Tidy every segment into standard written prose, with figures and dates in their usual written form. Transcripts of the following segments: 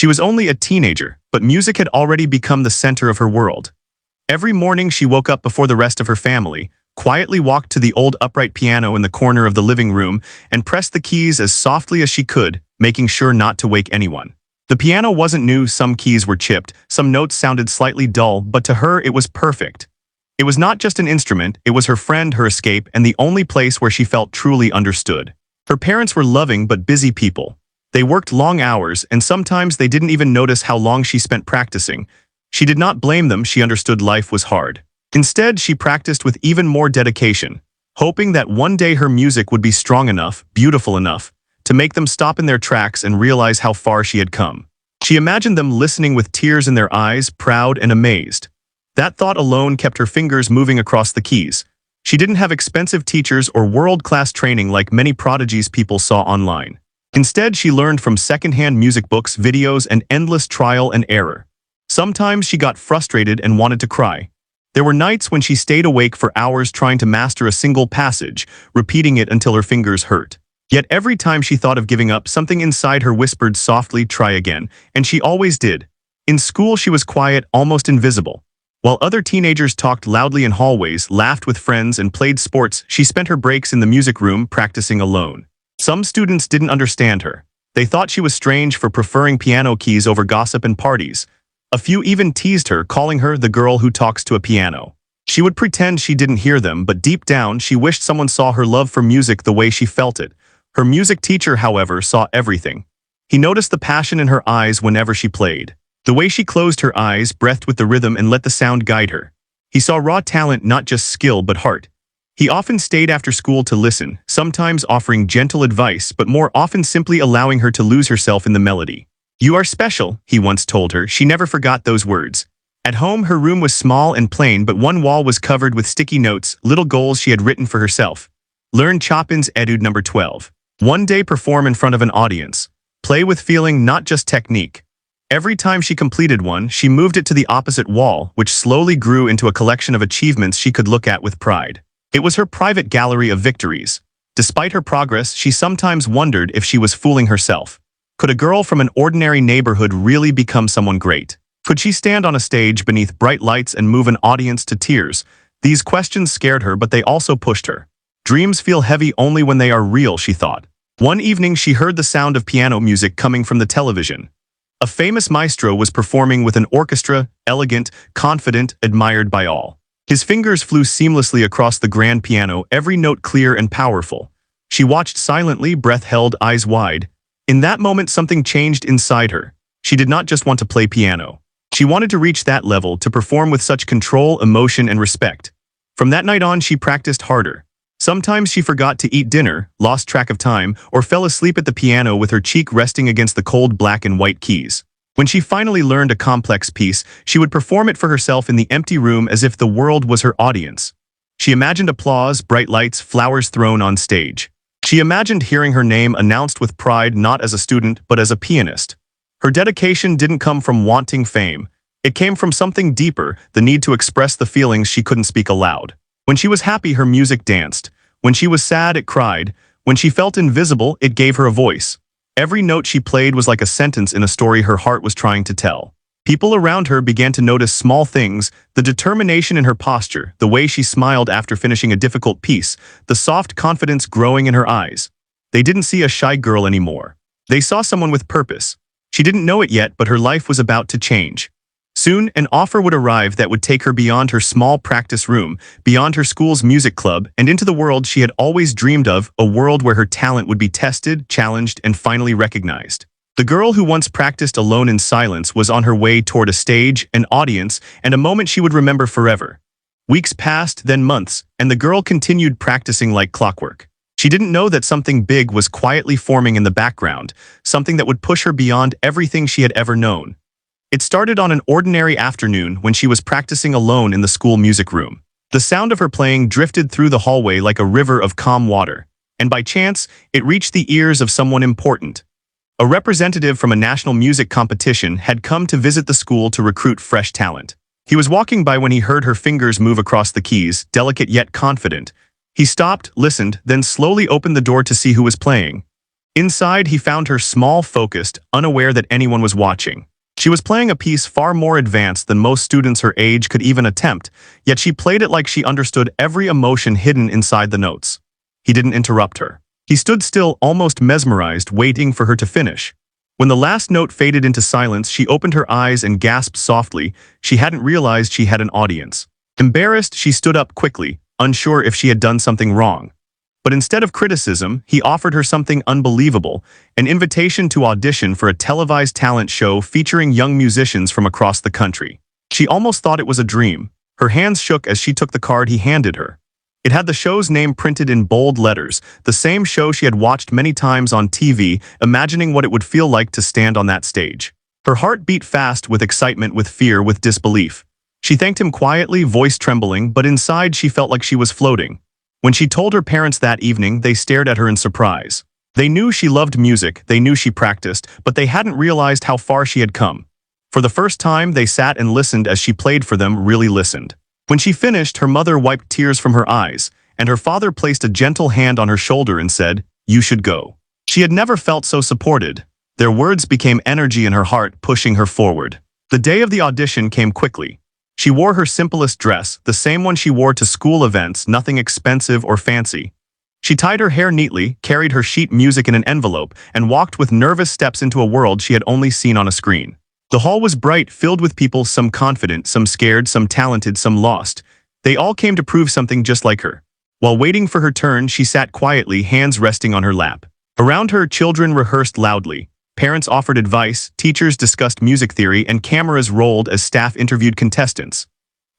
She was only a teenager, but music had already become the center of her world. Every morning she woke up before the rest of her family, quietly walked to the old upright piano in the corner of the living room, and pressed the keys as softly as she could, making sure not to wake anyone. The piano wasn't new, some keys were chipped, some notes sounded slightly dull, but to her it was perfect. It was not just an instrument, it was her friend, her escape, and the only place where she felt truly understood. Her parents were loving but busy people. They worked long hours, and sometimes they didn't even notice how long she spent practicing. She did not blame them, she understood life was hard. Instead, she practiced with even more dedication, hoping that one day her music would be strong enough, beautiful enough, to make them stop in their tracks and realize how far she had come. She imagined them listening with tears in their eyes, proud and amazed. That thought alone kept her fingers moving across the keys. She didn't have expensive teachers or world-class training like many prodigies people saw online. Instead, she learned from secondhand music books, videos, and endless trial and error. Sometimes she got frustrated and wanted to cry. There were nights when she stayed awake for hours trying to master a single passage, repeating it until her fingers hurt. Yet every time she thought of giving up, something inside her whispered softly, "Try again," and she always did. In school, she was quiet, almost invisible. While other teenagers talked loudly in hallways, laughed with friends, and played sports, she spent her breaks in the music room practicing alone. Some students didn't understand her. They thought she was strange for preferring piano keys over gossip and parties. A few even teased her, calling her the girl who talks to a piano. She would pretend she didn't hear them, but deep down, she wished someone saw her love for music the way she felt it. Her music teacher, however, saw everything. He noticed the passion in her eyes whenever she played. The way she closed her eyes, breathed with the rhythm, and let the sound guide her. He saw raw talent, not just skill but heart. He often stayed after school to listen, sometimes offering gentle advice, but more often simply allowing her to lose herself in the melody. "You are special," he once told her. She never forgot those words. At home, her room was small and plain, but one wall was covered with sticky notes, little goals she had written for herself. Learn Chopin's Etude No. 12. One day perform in front of an audience. Play with feeling, not just technique. Every time she completed one, she moved it to the opposite wall, which slowly grew into a collection of achievements she could look at with pride. It was her private gallery of victories. Despite her progress, she sometimes wondered if she was fooling herself. Could a girl from an ordinary neighborhood really become someone great? Could she stand on a stage beneath bright lights and move an audience to tears? These questions scared her, but they also pushed her. Dreams feel heavy only when they are real, she thought. One evening, she heard the sound of piano music coming from the television. A famous maestro was performing with an orchestra, elegant, confident, admired by all. His fingers flew seamlessly across the grand piano, every note clear and powerful. She watched silently, breath held, eyes wide. In that moment, something changed inside her. She did not just want to play piano. She wanted to reach that level, to perform with such control, emotion, and respect. From that night on, she practiced harder. Sometimes she forgot to eat dinner, lost track of time, or fell asleep at the piano with her cheek resting against the cold black and white keys. When she finally learned a complex piece, she would perform it for herself in the empty room as if the world was her audience. She imagined applause, bright lights, flowers thrown on stage. She imagined hearing her name announced with pride, not as a student, but as a pianist. Her dedication didn't come from wanting fame. It came from something deeper, the need to express the feelings she couldn't speak aloud. When she was happy, her music danced. When she was sad, it cried. When she felt invisible, it gave her a voice. Every note she played was like a sentence in a story her heart was trying to tell. People around her began to notice small things, the determination in her posture, the way she smiled after finishing a difficult piece, the soft confidence growing in her eyes. They didn't see a shy girl anymore. They saw someone with purpose. She didn't know it yet, but her life was about to change. Soon, an offer would arrive that would take her beyond her small practice room, beyond her school's music club, and into the world she had always dreamed of, a world where her talent would be tested, challenged, and finally recognized. The girl who once practiced alone in silence was on her way toward a stage, an audience, and a moment she would remember forever. Weeks passed, then months, and the girl continued practicing like clockwork. She didn't know that something big was quietly forming in the background, something that would push her beyond everything she had ever known. It started on an ordinary afternoon when she was practicing alone in the school music room. The sound of her playing drifted through the hallway like a river of calm water, and by chance, it reached the ears of someone important. A representative from a national music competition had come to visit the school to recruit fresh talent. He was walking by when he heard her fingers move across the keys, delicate yet confident. He stopped, listened, then slowly opened the door to see who was playing. Inside, he found her small, focused, unaware that anyone was watching. She was playing a piece far more advanced than most students her age could even attempt, yet she played it like she understood every emotion hidden inside the notes. He didn't interrupt her. He stood still, almost mesmerized, waiting for her to finish. When the last note faded into silence, she opened her eyes and gasped softly. She hadn't realized she had an audience. Embarrassed, she stood up quickly, unsure if she had done something wrong. But instead of criticism, he offered her something unbelievable, an invitation to audition for a televised talent show featuring young musicians from across the country. She almost thought it was a dream. Her hands shook as she took the card he handed her. It had the show's name printed in bold letters, the same show she had watched many times on TV, imagining what it would feel like to stand on that stage. Her heart beat fast with excitement, with fear, with disbelief. She thanked him quietly, voice trembling, but inside she felt like she was floating. When she told her parents that evening, they stared at her in surprise. They knew she loved music, they knew she practiced, but they hadn't realized how far she had come. For the first time, they sat and listened as she played for them, really listened. When she finished, her mother wiped tears from her eyes, and her father placed a gentle hand on her shoulder and said, "You should go." She had never felt so supported. Their words became energy in her heart, pushing her forward. The day of the audition came quickly. She wore her simplest dress, the same one she wore to school events, nothing expensive or fancy. She tied her hair neatly, carried her sheet music in an envelope, and walked with nervous steps into a world she had only seen on a screen. The hall was bright, filled with people, some confident, some scared, some talented, some lost. They all came to prove something just like her. While waiting for her turn, she sat quietly, hands resting on her lap. Around her, children rehearsed loudly. Parents offered advice, teachers discussed music theory, and cameras rolled as staff interviewed contestants.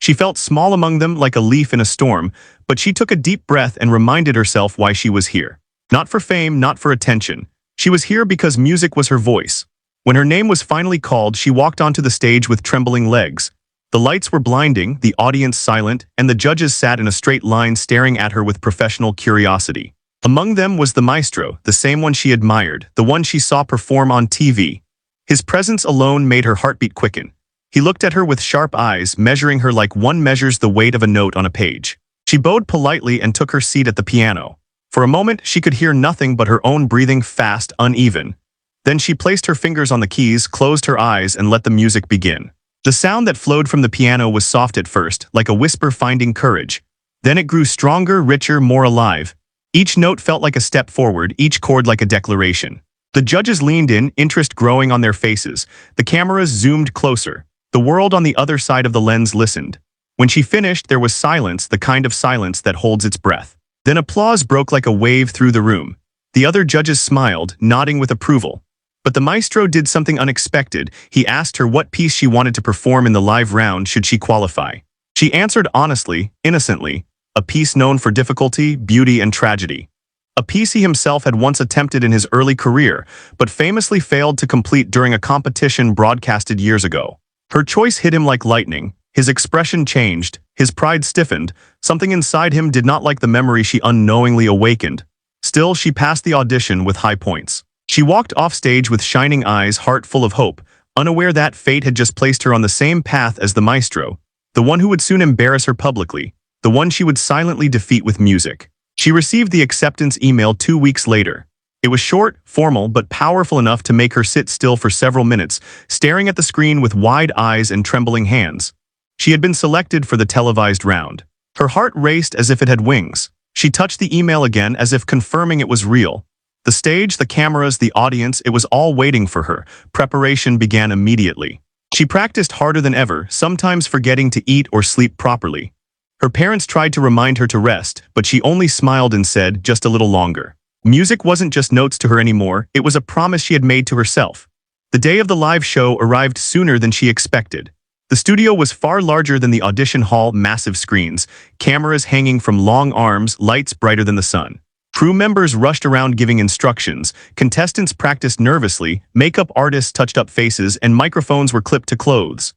She felt small among them, like a leaf in a storm, but she took a deep breath and reminded herself why she was here. Not for fame, not for attention. She was here because music was her voice. When her name was finally called, she walked onto the stage with trembling legs. The lights were blinding, the audience silent, and the judges sat in a straight line staring at her with professional curiosity. Among them was the maestro, the same one she admired, the one she saw perform on TV. His presence alone made her heartbeat quicken. He looked at her with sharp eyes, measuring her like one measures the weight of a note on a page. She bowed politely and took her seat at the piano. For a moment, she could hear nothing but her own breathing, fast, uneven. Then she placed her fingers on the keys, closed her eyes, and let the music begin. The sound that flowed from the piano was soft at first, like a whisper finding courage. Then it grew stronger, richer, more alive. Each note felt like a step forward, each chord like a declaration. The judges leaned in, interest growing on their faces. The cameras zoomed closer. The world on the other side of the lens listened. When she finished, there was silence, the kind of silence that holds its breath. Then applause broke like a wave through the room. The other judges smiled, nodding with approval. But the maestro did something unexpected. He asked her what piece she wanted to perform in the live round should she qualify. She answered honestly, innocently, a piece known for difficulty, beauty, and tragedy. A piece he himself had once attempted in his early career, but famously failed to complete during a competition broadcasted years ago. Her choice hit him like lightning. His expression changed, his pride stiffened. Something inside him did not like the memory she unknowingly awakened. Still, she passed the audition with high points. She walked off stage with shining eyes, heart full of hope, unaware that fate had just placed her on the same path as the maestro, the one who would soon embarrass her publicly, the one she would silently defeat with music. She received the acceptance email 2 weeks later. It was short, formal, but powerful enough to make her sit still for several minutes, staring at the screen with wide eyes and trembling hands. She had been selected for the televised round. Her heart raced as if it had wings. She touched the email again as if confirming it was real. The stage, the cameras, the audience, it was all waiting for her. Preparation began immediately. She practiced harder than ever, sometimes forgetting to eat or sleep properly. Her parents tried to remind her to rest, but she only smiled and said, "Just a little longer." Music wasn't just notes to her anymore, it was a promise she had made to herself. The day of the live show arrived sooner than she expected. The studio was far larger than the audition hall, massive screens, cameras hanging from long arms, lights brighter than the sun. Crew members rushed around giving instructions, contestants practiced nervously, makeup artists touched up faces, and microphones were clipped to clothes.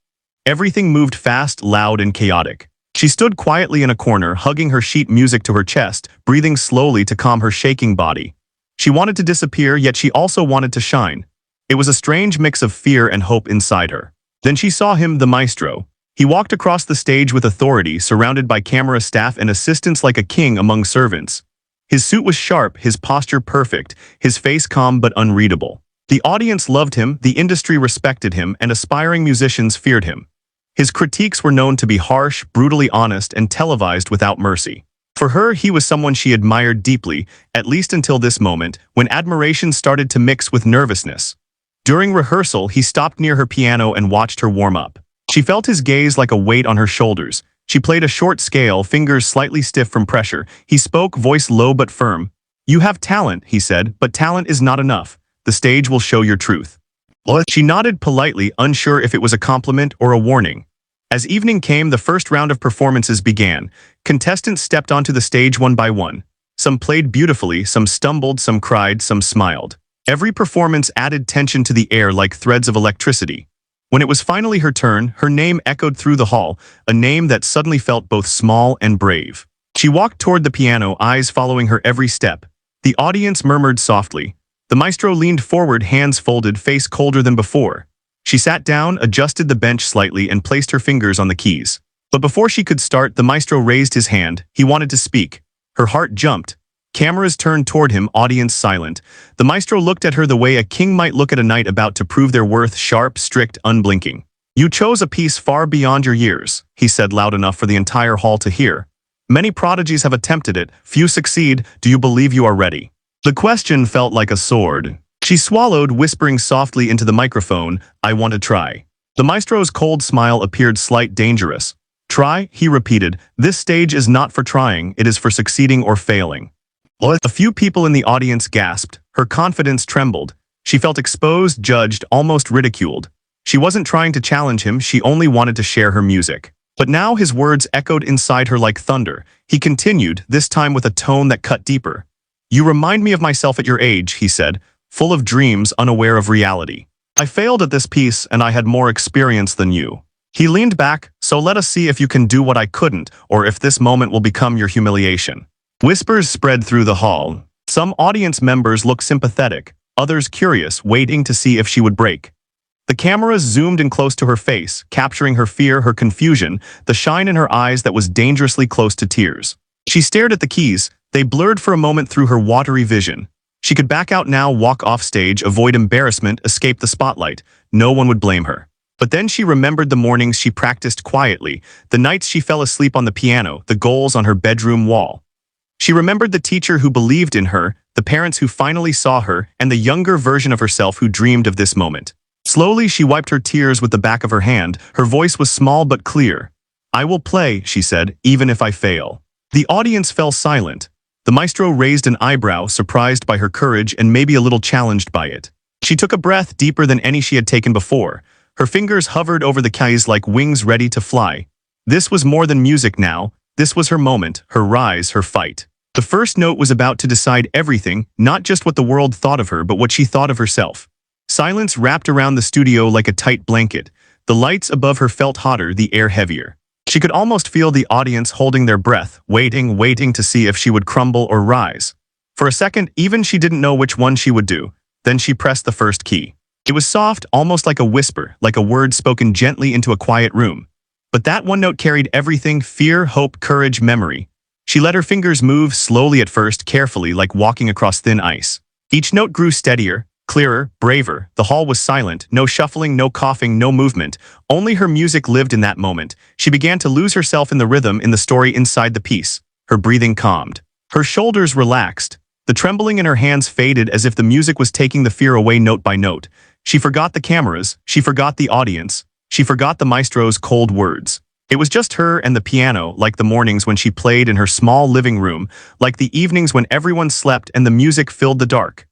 Everything moved fast, loud, and chaotic. She stood quietly in a corner, hugging her sheet music to her chest, breathing slowly to calm her shaking body. She wanted to disappear, yet she also wanted to shine. It was a strange mix of fear and hope inside her. Then she saw him, the maestro. He walked across the stage with authority, surrounded by camera staff and assistants like a king among servants. His suit was sharp, his posture perfect, his face calm but unreadable. The audience loved him, the industry respected him, and aspiring musicians feared him. His critiques were known to be harsh, brutally honest, and televised without mercy. For her, he was someone she admired deeply, at least until this moment, when admiration started to mix with nervousness. During rehearsal, he stopped near her piano and watched her warm up. She felt his gaze like a weight on her shoulders. She played a short scale, fingers slightly stiff from pressure. He spoke, voice low but firm. "You have talent," he said, "but talent is not enough. The stage will show your truth." She nodded politely, unsure if it was a compliment or a warning. As evening came, the first round of performances began. Contestants stepped onto the stage one by one. Some played beautifully, some stumbled, some cried, some smiled. Every performance added tension to the air like threads of electricity. When it was finally her turn, her name echoed through the hall, a name that suddenly felt both small and brave. She walked toward the piano, eyes following her every step. The audience murmured softly. The maestro leaned forward, hands folded, face colder than before. She sat down, adjusted the bench slightly, and placed her fingers on the keys. But before she could start, the maestro raised his hand. He wanted to speak. Her heart jumped. Cameras turned toward him, audience silent. The maestro looked at her the way a king might look at a knight about to prove their worth, sharp, strict, unblinking. "You chose a piece far beyond your years," he said loud enough for the entire hall to hear. "Many prodigies have attempted it. Few succeed. Do you believe you are ready?" The question felt like a sword. She swallowed, whispering softly into the microphone, "I want to try." The maestro's cold smile appeared slight, dangerous. "Try," he repeated. "This stage is not for trying, it is for succeeding or failing." A few people in the audience gasped. Her confidence trembled. She felt exposed, judged, almost ridiculed. She wasn't trying to challenge him, she only wanted to share her music. But now his words echoed inside her like thunder. He continued, this time with a tone that cut deeper. "You remind me of myself at your age," he said, "full of dreams, unaware of reality. I failed at this piece and I had more experience than you." He leaned back, "So let us see if you can do what I couldn't, or if this moment will become your humiliation." Whispers spread through the hall. Some audience members looked sympathetic, others curious, waiting to see if she would break. The cameras zoomed in close to her face, capturing her fear, her confusion, the shine in her eyes that was dangerously close to tears. She stared at the keys. They blurred for a moment through her watery vision. She could back out now, walk off stage, avoid embarrassment, escape the spotlight. No one would blame her. But then she remembered the mornings she practiced quietly, the nights she fell asleep on the piano, the goals on her bedroom wall. She remembered the teacher who believed in her, the parents who finally saw her, and the younger version of herself who dreamed of this moment. Slowly, she wiped her tears with the back of her hand. Her voice was small but clear. "I will play," she said, "even if I fail." The audience fell silent. The maestro raised an eyebrow, surprised by her courage and maybe a little challenged by it. She took a breath deeper than any she had taken before. Her fingers hovered over the keys like wings ready to fly. This was more than music now. This was her moment, her rise, her fight. The first note was about to decide everything, not just what the world thought of her, but what she thought of herself. Silence wrapped around the studio like a tight blanket. The lights above her felt hotter, the air heavier. She could almost feel the audience holding their breath, waiting to see if she would crumble or rise. For a second, even she didn't know which one she would do. Then she pressed the first key. It was soft, almost like a whisper, like a word spoken gently into a quiet room. But that one note carried everything: fear, hope, courage, memory. She let her fingers move, slowly at first, carefully, like walking across thin ice. Each note grew steadier, clearer, braver. The hall was silent, no shuffling, no coughing, no movement. Only her music lived in that moment. She began to lose herself in the rhythm, in the story inside the piece. Her breathing calmed. Her shoulders relaxed. The trembling in her hands faded as if the music was taking the fear away note by note. She forgot the cameras, she forgot the audience. She forgot the maestro's cold words. It was just her and the piano, like the mornings when she played in her small living room, like the evenings when everyone slept and the music filled the dark.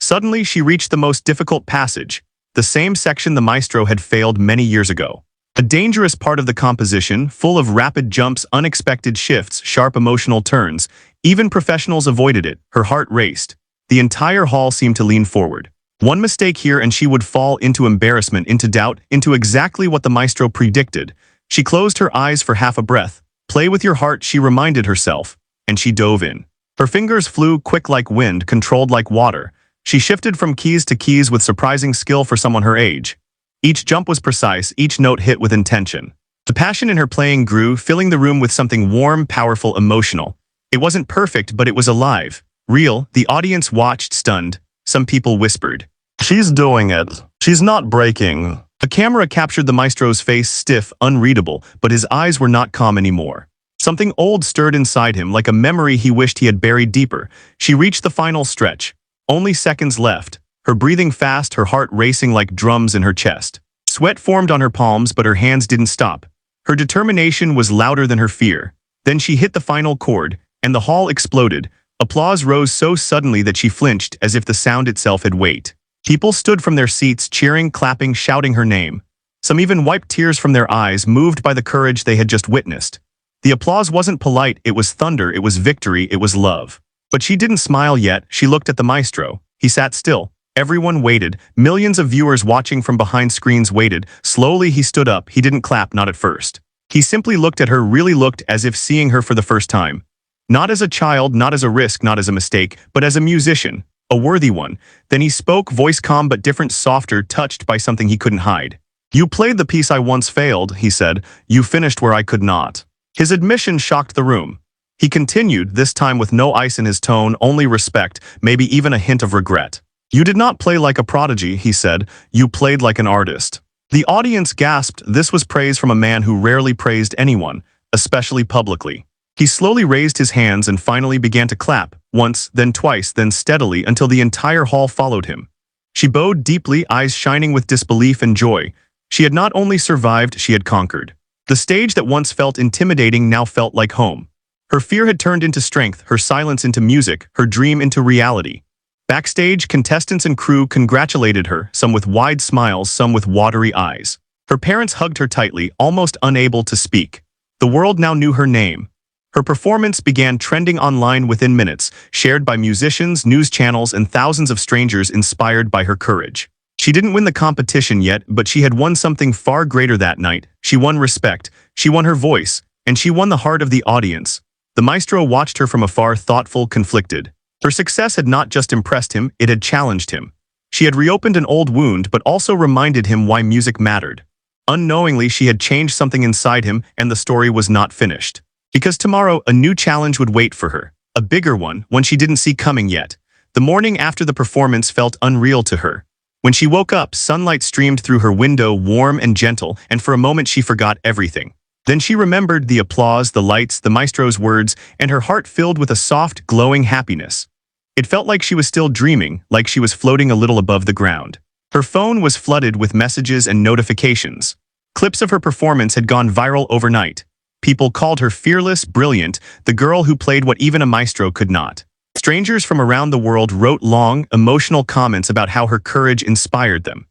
Suddenly, she reached the most difficult passage, the same section the maestro had failed many years ago. A dangerous part of the composition, full of rapid jumps, unexpected shifts, sharp emotional turns. Even professionals avoided it. Her heart raced. The entire hall seemed to lean forward. One mistake here and she would fall into embarrassment, into doubt, into exactly what the maestro predicted. She closed her eyes for half a breath. "Play with your heart," she reminded herself, and she dove in. Her fingers flew, quick like wind, controlled like water. She shifted from keys to keys with surprising skill for someone her age. Each jump was precise, each note hit with intention. The passion in her playing grew, filling the room with something warm, powerful, emotional. It wasn't perfect, but it was alive. Real. The audience watched, stunned. Some people whispered, "She's doing it. She's not breaking." A camera captured the maestro's face, stiff, unreadable, but his eyes were not calm anymore. Something old stirred inside him, like a memory he wished he had buried deeper. She reached the final stretch. Only seconds left. Her breathing fast, her heart racing like drums in her chest. Sweat formed on her palms, but her hands didn't stop. Her determination was louder than her fear. Then she hit the final chord, and the hall exploded. Applause rose so suddenly that she flinched, as if the sound itself had weight. People stood from their seats, cheering, clapping, shouting her name. Some even wiped tears from their eyes, moved by the courage they had just witnessed. The applause wasn't polite, it was thunder, it was victory, it was love. But she didn't smile yet. She looked at the maestro. He sat still. Everyone waited. Millions of viewers watching from behind screens waited. Slowly he stood up. He didn't clap, not at first. He simply looked at her, really looked, as if seeing her for the first time. Not as a child, not as a risk, not as a mistake, but as a musician. A worthy one. Then he spoke, voice calm but different, softer, touched by something he couldn't hide. "You played the piece I once failed," he said. "You finished where I could not." His admission shocked the room. He continued, this time with no ice in his tone, only respect, maybe even a hint of regret. "You did not play like a prodigy," he said. "You played like an artist." The audience gasped. This was praise from a man who rarely praised anyone, especially publicly. He slowly raised his hands and finally began to clap, once, then twice, then steadily, until the entire hall followed him. She bowed deeply, eyes shining with disbelief and joy. She had not only survived, she had conquered. The stage that once felt intimidating now felt like home. Her fear had turned into strength, her silence into music, her dream into reality. Backstage, contestants and crew congratulated her, some with wide smiles, some with watery eyes. Her parents hugged her tightly, almost unable to speak. The world now knew her name. Her performance began trending online within minutes, shared by musicians, news channels, and thousands of strangers inspired by her courage. She didn't win the competition yet, but she had won something far greater that night. She won respect, she won her voice, and she won the heart of the audience. The maestro watched her from afar, thoughtful, conflicted. Her success had not just impressed him, it had challenged him. She had reopened an old wound, but also reminded him why music mattered. Unknowingly, she had changed something inside him, and the story was not finished. Because tomorrow, a new challenge would wait for her. A bigger one she didn't see coming yet. The morning after the performance felt unreal to her. When she woke up, sunlight streamed through her window, warm and gentle, and for a moment she forgot everything. Then she remembered the applause, the lights, the maestro's words, and her heart filled with a soft, glowing happiness. It felt like she was still dreaming, like she was floating a little above the ground. Her phone was flooded with messages and notifications. Clips of her performance had gone viral overnight. People called her fearless, brilliant, the girl who played what even a maestro could not. Strangers from around the world wrote long, emotional comments about how her courage inspired them.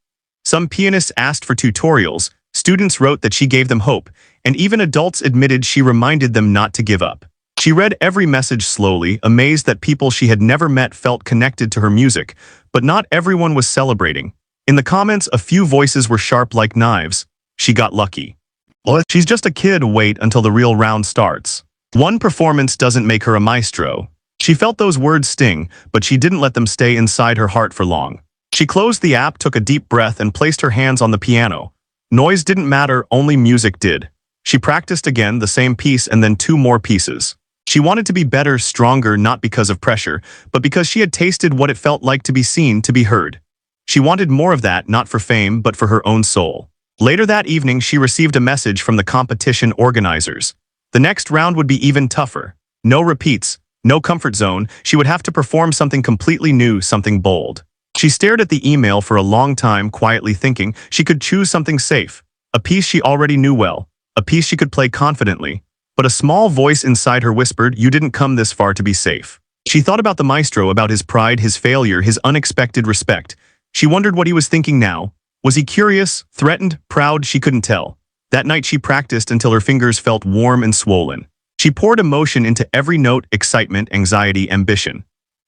Some pianists asked for tutorials, students wrote that she gave them hope, and even adults admitted she reminded them not to give up. She read every message slowly, amazed that people she had never met felt connected to her music, but not everyone was celebrating. In the comments, a few voices were sharp like knives. She got lucky. Well, she's just a kid, wait until the real round starts. One performance doesn't make her a maestro. She felt those words sting, but she didn't let them stay inside her heart for long. She closed the app, took a deep breath, and placed her hands on the piano. Noise didn't matter, only music did. She practiced again, the same piece and then 2 more pieces. She wanted to be better, stronger, not because of pressure, but because she had tasted what it felt like to be seen, to be heard. She wanted more of that, not for fame, but for her own soul. Later that evening, she received a message from the competition organizers. The next round would be even tougher. No repeats, no comfort zone. She would have to perform something completely new, something bold. She stared at the email for a long time, quietly thinking she could choose something safe. A piece she already knew well. A piece she could play confidently. But a small voice inside her whispered, "You didn't come this far to be safe." She thought about the maestro, about his pride, his failure, his unexpected respect. She wondered what he was thinking now. Was he curious, threatened, proud? She couldn't tell. That night she practiced until her fingers felt warm and swollen. She poured emotion into every note, excitement, anxiety, ambition.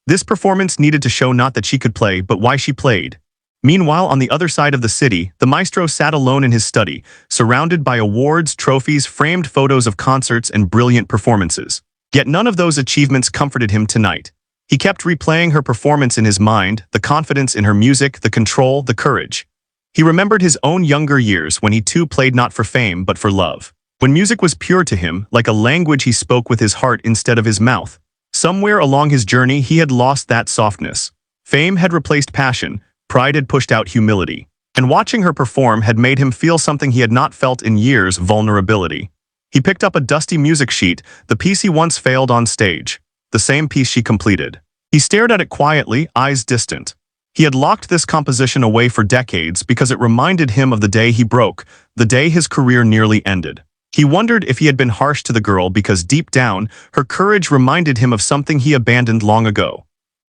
This performance needed to show not that she could play, but why she played. Meanwhile, on the other side of the city, the maestro sat alone in his study, surrounded by awards, trophies, framed photos of concerts, and brilliant performances. Yet none of those achievements comforted him tonight. He kept replaying her performance in his mind, the confidence in her music, the control, the courage. He remembered his own younger years when he too played not for fame but for love. When music was pure to him, like a language he spoke with his heart instead of his mouth. Somewhere along his journey he had lost that softness. Fame had replaced passion, pride had pushed out humility. And watching her perform had made him feel something he had not felt in years: vulnerability. He picked up a dusty music sheet, the piece he once failed on stage. The same piece she completed. He stared at it quietly, eyes distant. He had locked this composition away for decades because it reminded him of the day he broke, the day his career nearly ended. He wondered if he had been harsh to the girl because deep down, her courage reminded him of something he abandoned long ago.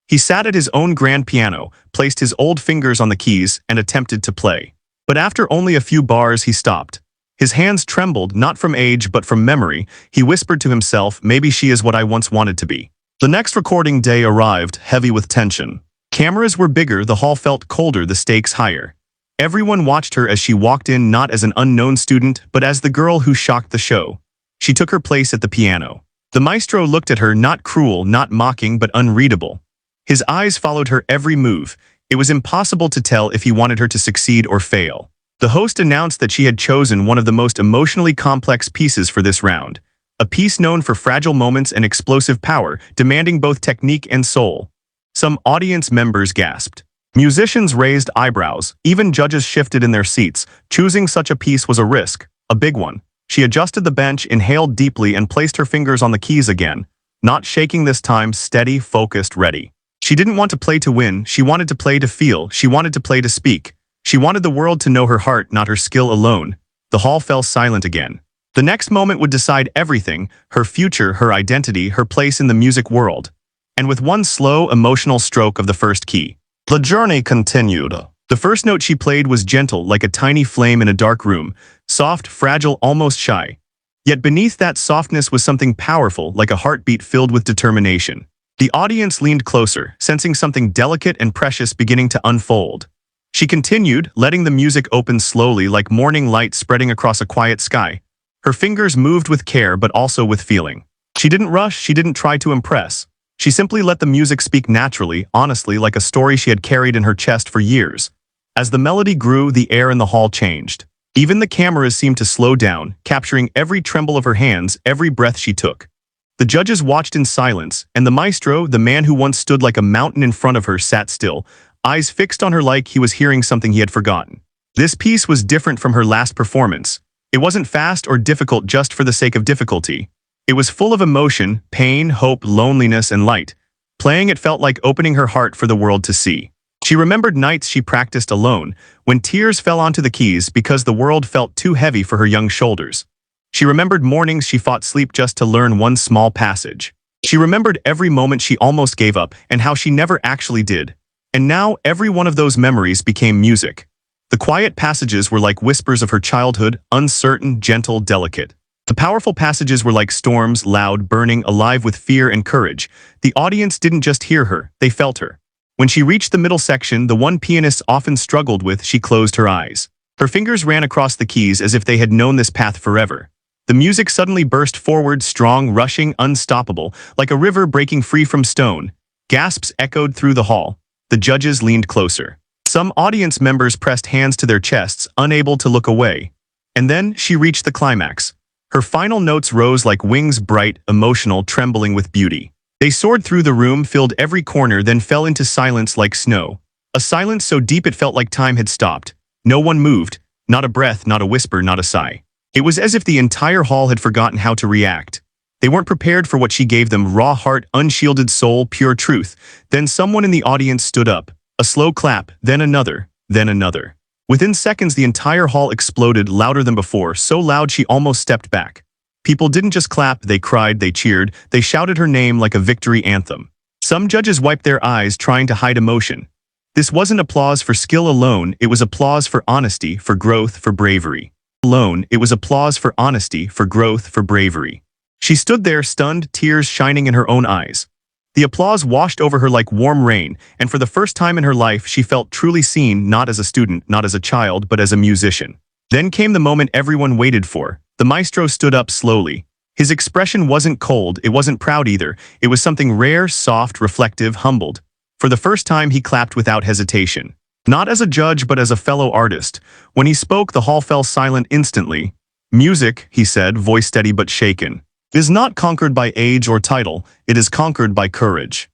He sat at his own grand piano, placed his old fingers on the keys, and attempted to play. But after only a few bars he stopped. His hands trembled, not from age but from memory. He whispered to himself, maybe she is what I once wanted to be. The next recording day arrived, heavy with tension. Cameras were bigger, the hall felt colder, the stakes higher. Everyone watched her as she walked in, not as an unknown student, but as the girl who shocked the show. She took her place at the piano. The maestro looked at her, not cruel, not mocking, but unreadable. His eyes followed her every move. It was impossible to tell if he wanted her to succeed or fail. The host announced that she had chosen one of the most emotionally complex pieces for this round. A piece known for fragile moments and explosive power, demanding both technique and soul. Some audience members gasped. Musicians raised eyebrows. Even judges shifted in their seats. Choosing such a piece was a risk, a big one. She adjusted the bench, inhaled deeply, and placed her fingers on the keys again. Not shaking this time, steady, focused, ready. She didn't want to play to win, she wanted to play to feel, she wanted to play to speak. She wanted the world to know her heart, not her skill alone. The hall fell silent again. The next moment would decide everything: her future, her identity, her place in the music world. And with one slow, emotional stroke of the first key, the journey continued. The first note she played was gentle, like a tiny flame in a dark room, soft, fragile, almost shy. Yet beneath that softness was something powerful, like a heartbeat filled with determination. The audience leaned closer, sensing something delicate and precious beginning to unfold. She continued, letting the music open slowly, like morning light spreading across a quiet sky. Her fingers moved with care but also with feeling. She didn't rush, she didn't try to impress. She simply let the music speak naturally, honestly, like a story she had carried in her chest for years. As the melody grew, the air in the hall changed. Even the cameras seemed to slow down, capturing every tremble of her hands, every breath she took. The judges watched in silence, and the maestro, the man who once stood like a mountain in front of her, sat still, eyes fixed on her like he was hearing something he had forgotten. This piece was different from her last performance. It wasn't fast or difficult just for the sake of difficulty. It was full of emotion, pain, hope, loneliness, and light. Playing it felt like opening her heart for the world to see. She remembered nights she practiced alone, when tears fell onto the keys because the world felt too heavy for her young shoulders. She remembered mornings she fought sleep just to learn one small passage. She remembered every moment she almost gave up and how she never actually did. And now every one of those memories became music. The quiet passages were like whispers of her childhood, uncertain, gentle, delicate. The powerful passages were like storms, loud, burning, alive with fear and courage. The audience didn't just hear her, they felt her. When she reached the middle section, the one pianists often struggled with, she closed her eyes. Her fingers ran across the keys as if they had known this path forever. The music suddenly burst forward, strong, rushing, unstoppable, like a river breaking free from stone. Gasps echoed through the hall. The judges leaned closer. Some audience members pressed hands to their chests, unable to look away. And then she reached the climax. Her final notes rose like wings, bright, emotional, trembling with beauty. They soared through the room, filled every corner, then fell into silence like snow. A silence so deep it felt like time had stopped. No one moved, not a breath, not a whisper, not a sigh. It was as if the entire hall had forgotten how to react. They weren't prepared for what she gave them: raw heart, unshielded soul, pure truth. Then someone in the audience stood up. A slow clap, then another, then another. Within seconds, the entire hall exploded, louder than before, so loud she almost stepped back. People didn't just clap, they cried, they cheered, they shouted her name like a victory anthem. Some judges wiped their eyes, trying to hide emotion. This wasn't applause for skill alone, it was applause for honesty, for growth, for bravery. It was applause for honesty, for growth, for bravery. She stood there, stunned, tears shining in her own eyes. The applause washed over her like warm rain, and for the first time in her life she felt truly seen, not as a student, not as a child, but as a musician. Then came the moment everyone waited for. The maestro stood up slowly. His expression wasn't cold, it wasn't proud either. It was something rare, soft, reflective, humbled. For the first time he clapped without hesitation. Not as a judge but as a fellow artist. When he spoke, the hall fell silent instantly. Music, he said, voice steady but shaken, is not conquered by age or title, it is conquered by courage.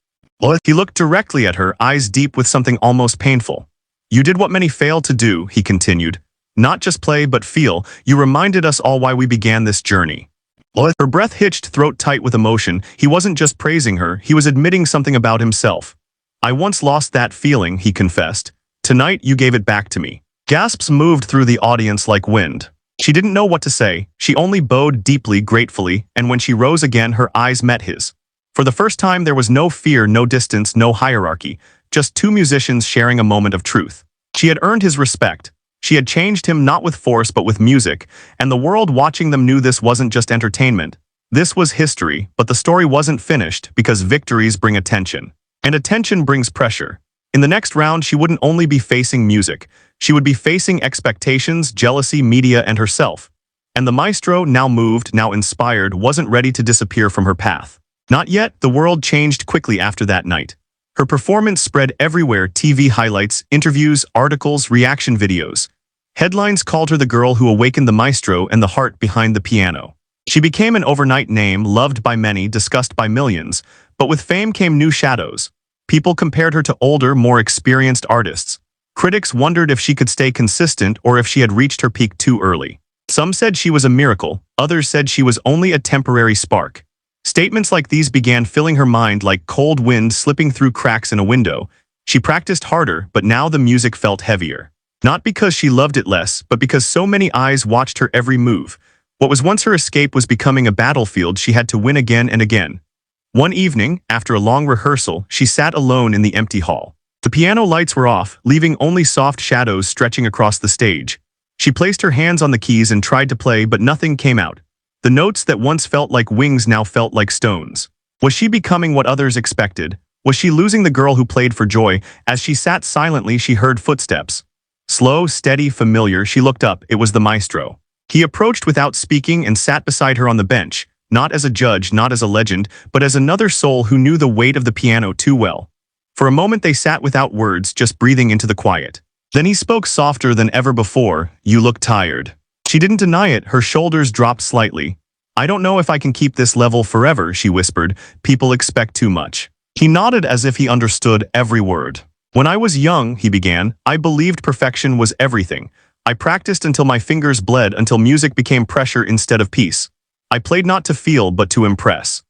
He looked directly at her, eyes deep with something almost painful. You did what many fail to do, he continued. Not just play but feel, you reminded us all why we began this journey. Her breath hitched, throat tight with emotion. He wasn't just praising her, he was admitting something about himself. I once lost that feeling, he confessed. Tonight you gave it back to me. Gasps moved through the audience like wind. She didn't know what to say, she only bowed deeply, gratefully, and when she rose again her eyes met his. For the first time there was no fear, no distance, no hierarchy, just two musicians sharing a moment of truth. She had earned his respect. She had changed him not with force but with music, and the world watching them knew this wasn't just entertainment. This was history, but the story wasn't finished because victories bring attention. And attention brings pressure. In the next round she wouldn't only be facing music, she would be facing expectations, jealousy, media, and herself. And the maestro, now moved, now inspired, wasn't ready to disappear from her path. Not yet. The world changed quickly after that night. Her performance spread everywhere, TV highlights, interviews, articles, reaction videos. Headlines called her the girl who awakened the maestro and the heart behind the piano. She became an overnight name, loved by many, discussed by millions. But with fame came new shadows. People compared her to older, more experienced artists. Critics wondered if she could stay consistent or if she had reached her peak too early. Some said she was a miracle, others said she was only a temporary spark. Statements like these began filling her mind like cold wind slipping through cracks in a window. She practiced harder, but now the music felt heavier. Not because she loved it less, but because so many eyes watched her every move. What was once her escape was becoming a battlefield she had to win again and again. One evening, after a long rehearsal, she sat alone in the empty hall. The piano lights were off, leaving only soft shadows stretching across the stage. She placed her hands on the keys and tried to play, but nothing came out. The notes that once felt like wings now felt like stones. Was she becoming what others expected? Was she losing the girl who played for joy? As she sat silently, she heard footsteps. Slow, steady, familiar, she looked up. It was the maestro. He approached without speaking and sat beside her on the bench, not as a judge, not as a legend, but as another soul who knew the weight of the piano too well. For a moment they sat without words, just breathing into the quiet. Then he spoke softer than ever before. You look tired. She didn't deny it, her shoulders dropped slightly. I don't know if I can keep this level forever, she whispered. People expect too much. He nodded as if he understood every word. When I was young, he began, I believed perfection was everything. I practiced until my fingers bled, until music became pressure instead of peace. I played not to feel, but to impress.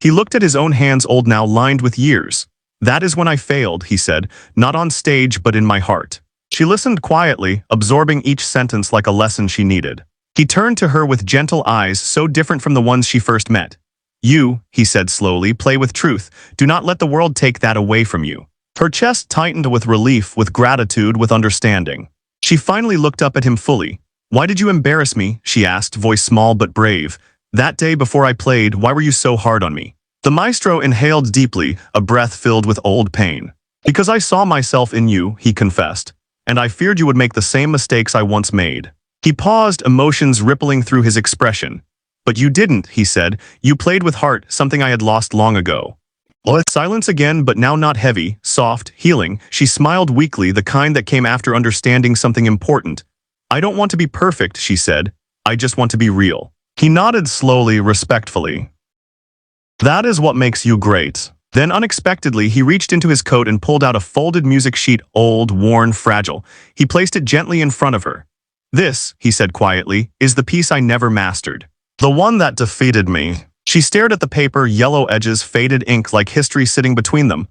He looked at his own hands, old now, lined with years. That is when I failed, he said, not on stage but in my heart. She listened quietly, absorbing each sentence like a lesson she needed. He turned to her with gentle eyes so different from the ones she first met. You, he said slowly, play with truth. Do not let the world take that away from you. Her chest tightened with relief, with gratitude, with understanding. She finally looked up at him fully. Why did you embarrass me? She asked, voice small but brave. That day before I played, why were you so hard on me? The maestro inhaled deeply, a breath filled with old pain. Because I saw myself in you, he confessed, and I feared you would make the same mistakes I once made. He paused, emotions rippling through his expression. But you didn't, he said. You played with heart, something I had lost long ago. Silence again, but now not heavy, soft, healing. She smiled weakly, the kind that came after understanding something important. I don't want to be perfect, she said. I just want to be real. He nodded slowly, respectfully. That is what makes you great. Then unexpectedly, he reached into his coat and pulled out a folded music sheet, old, worn, fragile. He placed it gently in front of her. This, he said quietly, is the piece I never mastered. The one that defeated me. She stared at the paper, yellow edges, faded ink like history sitting between them.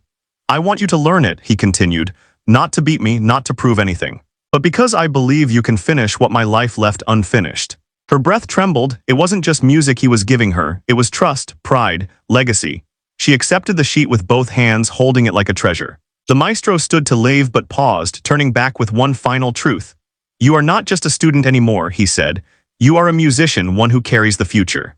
I want you to learn it, he continued, not to beat me, not to prove anything, but because I believe you can finish what my life left unfinished. Her breath trembled. It wasn't just music he was giving her, it was trust, pride, legacy. She accepted the sheet with both hands, holding it like a treasure. The maestro stood to leave but paused, turning back with one final truth. You are not just a student anymore, he said. You are a musician, one who carries the future.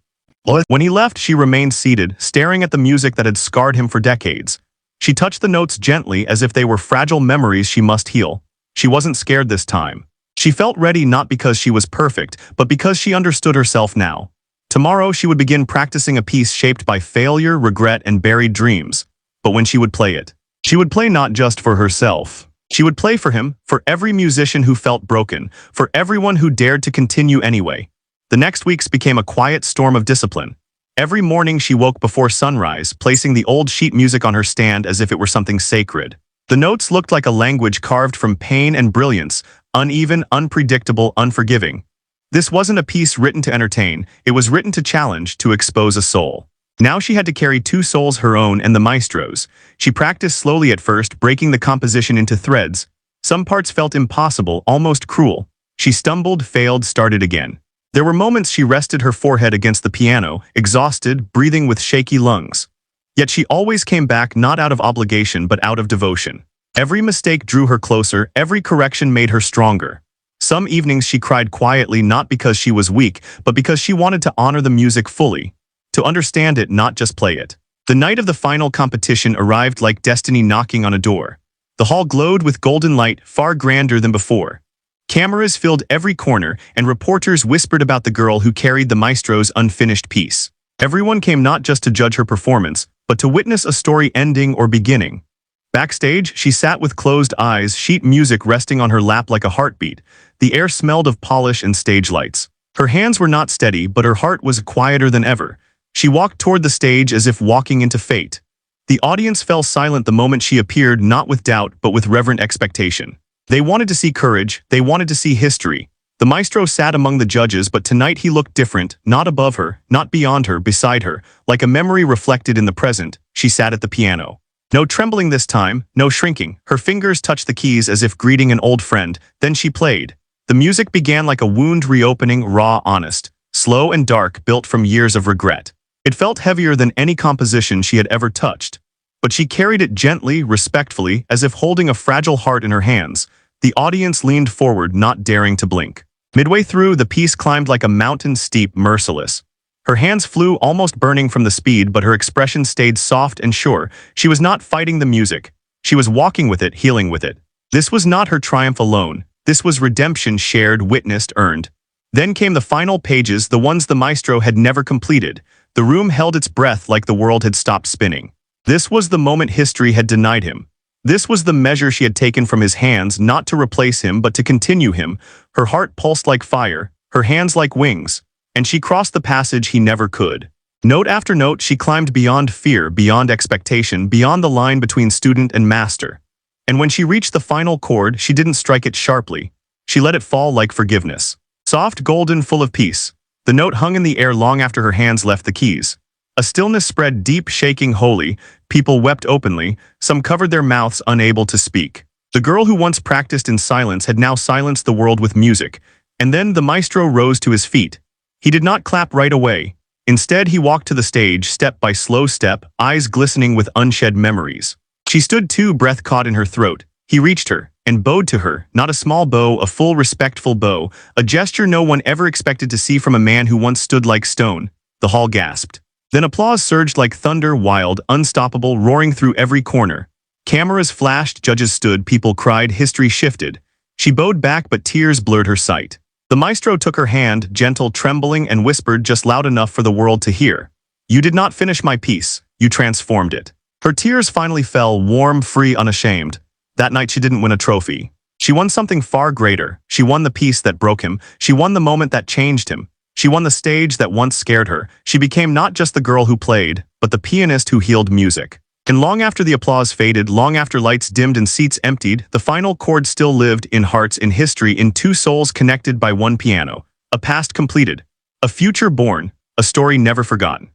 When he left, she remained seated, staring at the music that had scarred him for decades. She touched the notes gently as if they were fragile memories she must heal. She wasn't scared this time. She felt ready not because she was perfect, but because she understood herself now. Tomorrow she would begin practicing a piece shaped by failure, regret, and buried dreams. But when she would play it, she would play not just for herself. She would play for him, for every musician who felt broken, for everyone who dared to continue anyway. The next weeks became a quiet storm of discipline. Every morning she woke before sunrise, placing the old sheet music on her stand as if it were something sacred. The notes looked like a language carved from pain and brilliance, uneven, unpredictable, unforgiving. This wasn't a piece written to entertain, it was written to challenge, to expose a soul. Now she had to carry two souls, her own and the maestro's. She practiced slowly at first, breaking the composition into threads. Some parts felt impossible, almost cruel. She stumbled, failed, started again. There were moments she rested her forehead against the piano, exhausted, breathing with shaky lungs. Yet she always came back, not out of obligation but out of devotion. Every mistake drew her closer, every correction made her stronger. Some evenings she cried quietly, not because she was weak, but because she wanted to honor the music fully. To understand it, not just play it. The night of the final competition arrived like destiny knocking on a door. The hall glowed with golden light, far grander than before. Cameras filled every corner, and reporters whispered about the girl who carried the maestro's unfinished piece. Everyone came not just to judge her performance, but to witness a story ending or beginning. Backstage, she sat with closed eyes, sheet music resting on her lap like a heartbeat. The air smelled of polish and stage lights. Her hands were not steady, but her heart was quieter than ever. She walked toward the stage as if walking into fate. The audience fell silent the moment she appeared, not with doubt, but with reverent expectation. They wanted to see courage, they wanted to see history. The maestro sat among the judges, but tonight he looked different, not above her, not beyond her, beside her. Like a memory reflected in the present, she sat at the piano. No trembling this time, no shrinking. Her fingers touched the keys as if greeting an old friend. Then she played. The music began like a wound reopening, raw, honest, slow and dark, built from years of regret. It felt heavier than any composition she had ever touched. But she carried it gently, respectfully, as if holding a fragile heart in her hands. The audience leaned forward, not daring to blink. Midway through, the piece climbed like a mountain, steep, merciless. Her hands flew, almost burning from the speed, but her expression stayed soft and sure. She was not fighting the music. She was walking with it, healing with it. This was not her triumph alone. This was redemption, shared, witnessed, earned. Then came the final pages, the ones the maestro had never completed. The room held its breath like the world had stopped spinning. This was the moment history had denied him. This was the measure she had taken from his hands, not to replace him, but to continue him. Her heart pulsed like fire, her hands like wings, and she crossed the passage he never could. Note after note, she climbed beyond fear, beyond expectation, beyond the line between student and master. And when she reached the final chord, she didn't strike it sharply. She let it fall like forgiveness. Soft, golden, full of peace. The note hung in the air long after her hands left the keys. A stillness spread deep, shaking, holy. People wept openly. Some covered their mouths, unable to speak. The girl who once practiced in silence had now silenced the world with music. And then the maestro rose to his feet. He did not clap right away. Instead, he walked to the stage, step by slow step, eyes glistening with unshed memories. She stood too, breath caught in her throat. He reached her and bowed to her, not a small bow, a full, respectful bow, a gesture no one ever expected to see from a man who once stood like stone. The hall gasped. Then applause surged like thunder, wild, unstoppable, roaring through every corner. Cameras flashed, judges stood, people cried, history shifted. She bowed back, but tears blurred her sight. The maestro took her hand, gentle, trembling, and whispered just loud enough for the world to hear. "You did not finish my piece, you transformed it." Her tears finally fell, warm, free, unashamed. That night she didn't win a trophy. She won something far greater. She won the piece that broke him. She won the moment that changed him. She won the stage that once scared her. She became not just the girl who played, but the pianist who healed music. And long after the applause faded, long after lights dimmed and seats emptied, the final chord still lived in hearts, in history, in two souls connected by one piano. A past completed. A future born. A story never forgotten.